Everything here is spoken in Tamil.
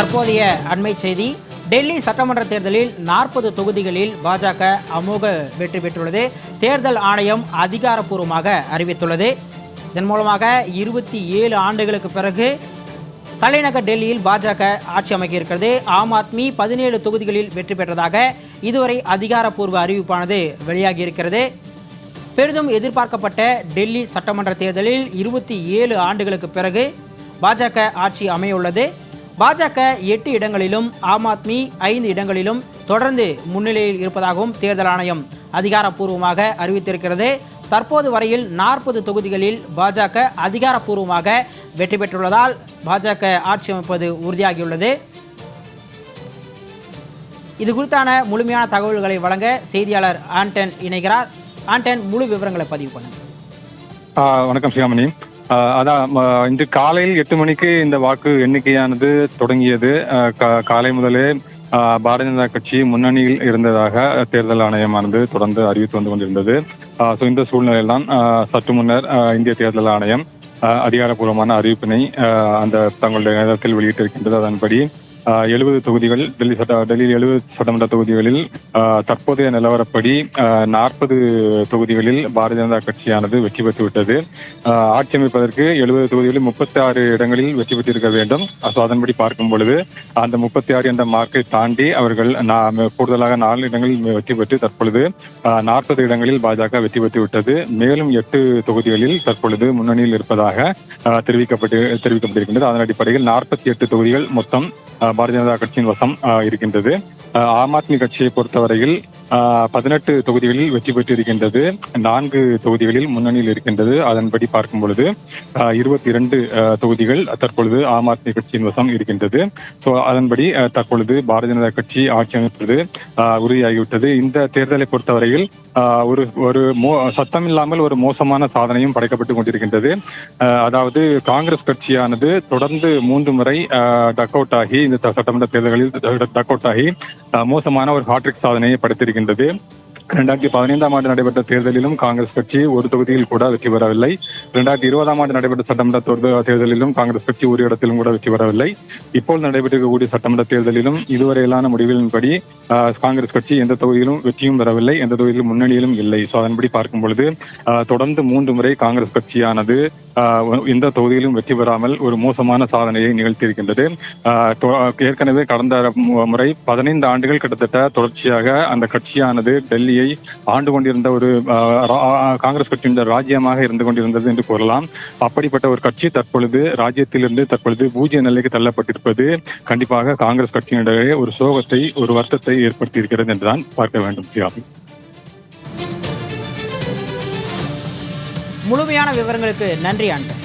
தற்போதைய அண்மை செய்தி. டெல்லி சட்டமன்ற தேர்தலில் 40 தொகுதிகளில் பாஜக அமோக வெற்றி பெற்றுள்ளது. தேர்தல் ஆணையம் அதிகாரப்பூர்வமாக அறிவித்துள்ளது. இதன் மூலமாக 27 ஆண்டுகளுக்கு பிறகு தலைநகர் டெல்லியில் பாஜக ஆட்சி அமைக்க இருக்கிறது. ஆம் ஆத்மி 17 தொகுதிகளில் வெற்றி பெற்றதாக இதுவரை அதிகாரப்பூர்வ அறிவிப்பானது வெளியாகி இருக்கிறது. பெரிதும் எதிர்பார்க்கப்பட்ட டெல்லி சட்டமன்ற தேர்தலில் 27 ஆண்டுகளுக்கு பிறகு பாஜக ஆட்சி அமையுள்ளது. பாஜக 8 இடங்களிலும் ஆம் ஆத்மி 5 இடங்களிலும் தொடர்ந்து முன்னிலையில் இருப்பதாகவும் தேர்தல் ஆணையம் அதிகாரப்பூர்வமாக அறிவித்திருக்கிறது. தற்போது வரையில் 40 தொகுதிகளில் பாஜக அதிகாரப்பூர்வமாக வெற்றி பெற்றுள்ளதால் பாஜக ஆட்சி அமைப்பது உறுதியாகியுள்ளது. இது குறித்தான முழுமையான தகவல்களை வழங்க செய்தியாளர் ஆண்டன் இணைகிறார். ஆண்டன், முழு விவரங்களை பதிவு பண்ணுங்க. வணக்கம் சிகாமணி. அதான் இன்று காலையில் 8 மணிக்கு இந்த வாக்கு எண்ணிக்கையானது தொடங்கியது. காலை முதலே பாரதிய ஜனதா கட்சி முன்னணியில் இருந்ததாக தேர்தல் ஆணையமானது தொடர்ந்து அறிவித்து வந்து கொண்டிருந்தது. இந்த சூழ்நிலையில் தான் சற்று முன்னர் இந்திய தேர்தல் ஆணையம் அதிகாரப்பூர்வமான அறிவிப்பினை அந்த தங்களுடைய நேரத்தில் வெளியிட்டிருக்கின்றது. அதன்படி 70 தொகுதிகள் டெல்லியில் 70 சட்டமன்ற தொகுதிகளில் தற்போதைய நிலவரப்படி 40 தொகுதிகளில் பாரதிய ஜனதா கட்சியானது வெற்றி பெற்றுவிட்டது. ஆட்சி அமைப்பதற்கு 70 தொகுதிகளில் 36 இடங்களில் வெற்றி பெற்றிருக்க வேண்டும். அதன்படி பார்க்கும் பொழுது அந்த 36 என்ற மார்க்கை தாண்டி அவர்கள் கூடுதலாக 4 இடங்களில் வெற்றி பெற்று தற்பொழுது 40 இடங்களில் பாஜக வெற்றி பெற்றுவிட்டது. மேலும் 8 தொகுதிகளில் தற்பொழுது முன்னணியில் இருப்பதாக தெரிவிக்கப்பட்டிருக்கின்றது. அதன் அடிப்படையில் 48 தொகுதிகள் மொத்தம் பாரதிய ஜனதா கட்சியின் வசம் இருக்கின்றது. ஆம் ஆத்மி கட்சியை பொறுத்தவரையில் 18 தொகுதிகளில் வெற்றி பெற்று இருக்கின்றது. 4 தொகுதிகளில் முன்னணியில் இருக்கின்றது. அதன்படி பார்க்கும் பொழுது 22 தொகுதிகள் தற்பொழுது ஆம் ஆத்மி கட்சியின் வசம் இருக்கின்றது. அதன்படி தற்பொழுது பாரதிய ஜனதா கட்சி ஆட்சி அமைப்பது உறுதியாகிவிட்டது. இந்த தேர்தலை பொறுத்தவரையில் ஒரு சத்தம் இல்லாமல் ஒரு மோசமான சாதனையும் படைக்கப்பட்டு கொண்டிருக்கின்றது. அதாவது காங்கிரஸ் கட்சியானது தொடர்ந்து 3 முறை டக் அவுட் ஆகி இந்த சட்டமன்ற தேர்தல்களில் டக் அவுட் ஆகி மோசமான ஒரு ஹாட்ரிக் சாதனையை படைத்திருக்கின்றது. 2015ஆம் ஆண்டு நடைபெற்ற தேர்தலிலும் காங்கிரஸ் கட்சி ஒரு தொகுதியில் கூட வெற்றி பெறவில்லை. 2020ஆம் ஆண்டு நடைபெற்ற சட்டமன்ற தேர்தலிலும் காங்கிரஸ் கட்சி ஒரு இடத்திலும் கூட வெற்றி பெறவில்லை. இப்போது நடைபெற்றிருக்கக்கூடிய சட்டமன்ற தேர்தலிலும் இதுவரையிலான முடிவுகளின்படி காங்கிரஸ் கட்சி எந்த தொகுதியிலும் வெற்றியும் பெறவில்லை, எந்த தொகுதியிலும் முன்னணியிலும் இல்லை. அதன்படி பார்க்கும் பொழுது தொடர்ந்து 3 முறை காங்கிரஸ் கட்சியானது எந்த தொகுதியிலும் வெற்றி பெறாமல் ஒரு மோசமான சாதனையை நிகழ்த்தியிருக்கின்றது. ஏற்கனவே கடந்த முறை 15 ஆண்டுகள் கிட்டத்தட்ட தொடர்ச்சியாக அந்த கட்சியானது டெல்லியை ஆண்டு கொண்டிருந்த ஒரு காங்கிரஸ் கட்சியின் ராஜ்யமாக இருந்து கொண்டிருந்தது என்று கூறலாம். அப்படிப்பட்ட ஒரு கட்சி தற்பொழுது ராஜ்யத்திலிருந்து தற்பொழுது பூஜ்ய நிலைக்கு தள்ளப்பட்டிருப்பது கண்டிப்பாக காங்கிரஸ் கட்சியினரிடையே ஒரு சோகத்தை, ஒரு வருத்தத்தை ஏற்படுத்தி இருக்கிறது என்றுதான் பார்க்க வேண்டும். முழுமையான விவரங்களுக்கு நன்றி ஆண்டன்.